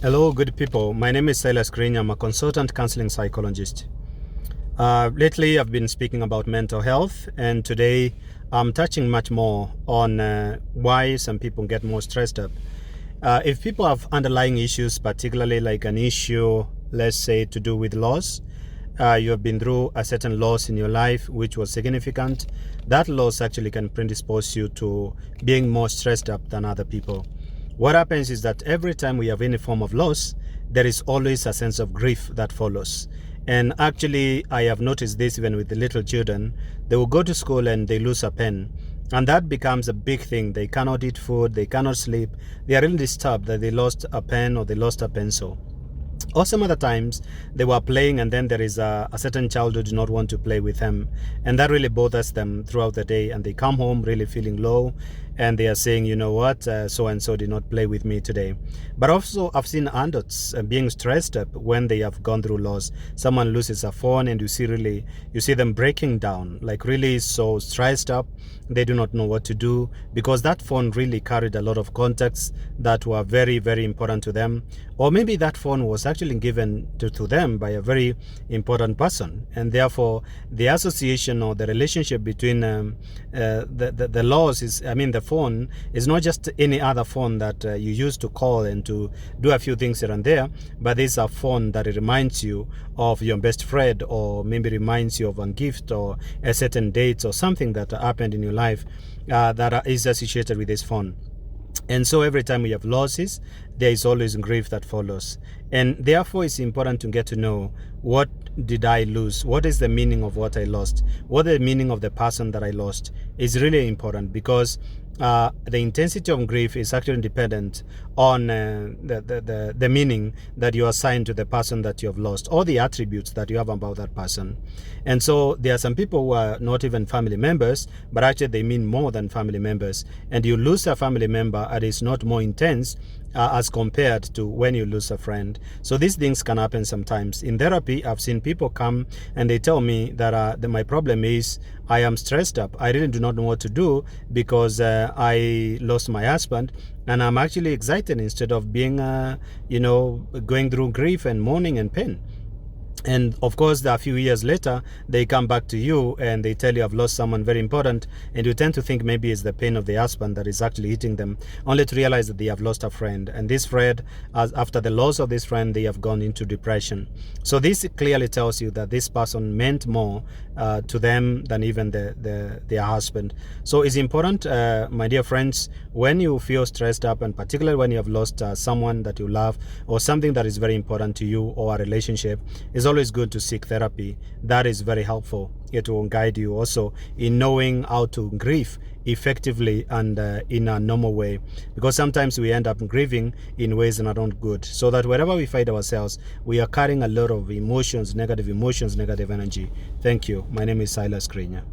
Hello, good people. My name is Psychologist Kiriinya. I'm a consultant counseling psychologist. Lately, I've been speaking about mental health, and today I'm touching much more on why some people get more stressed up. If people have underlying issues, particularly like an issue, let's say, to do with loss, you have been through a certain loss in your life which was significant, that loss actually can predispose you to being more stressed up than other people. What happens is that every time we have any form of loss, there is always a sense of grief that follows. And actually, I have noticed this even with the little children. They will go to school and they lose a pen. And that becomes a big thing. They cannot eat food, they cannot sleep. They are really disturbed that they lost a pen or they lost a pencil. Or some other times they were playing and then there is a certain child who do not want to play with them, and that really bothers them throughout the day, and they come home really feeling low and they are saying, you know what, so and so did not play with me today. But also I've seen adults being stressed up when they have gone through loss. Someone loses a phone and you see them breaking down, like really so stressed up. They do not know what to do because that phone really carried a lot of contacts that were very, very important to them. Or maybe that phone was actually given to them by a very important person, and therefore the association or the relationship between the loss is, the phone is not just any other phone that you use to call and to do a few things here and there, but it's a phone that reminds you of your best friend, or maybe reminds you of a gift or a certain date or something that happened in your life that is associated with this phone. And so every time we have losses, there is always grief that follows. And therefore it's important to get to know, what did I lose? What is the meaning of what I lost? What is the meaning of the person that I lost? Is really important, because the intensity of grief is actually dependent on the meaning that you assign to the person that you have lost, or the attributes that you have about that person. And so there are some people who are not even family members, but actually they mean more than family members. And you lose a family member and it's not more intense as compared to when you lose a friend. So these things can happen sometimes. In therapy, I've seen people come and they tell me that my problem is I am stressed up. I really do not know what to do because I lost my husband, and I'm actually excited instead of being, going through grief and mourning and pain. And of course, a few years later, they come back to you and they tell you, I've lost someone very important. And you tend to think maybe it's the pain of the husband that is actually hitting them, only to realize that they have lost a friend. And this friend, after the loss of this friend, they have gone into depression. So this clearly tells you that this person meant more to them than even their husband. So it's important, my dear friends, when you feel stressed up, and particularly when you have lost someone that you love, or something that is very important to you, or a relationship, it's always good to seek therapy. That is very helpful. It will guide you also in knowing how to grieve effectively and in a normal way, because sometimes we end up grieving in ways that are not good, so that wherever we find ourselves, we are carrying a lot of emotions, negative energy. Thank you. My name is Psychologist Kiriinya.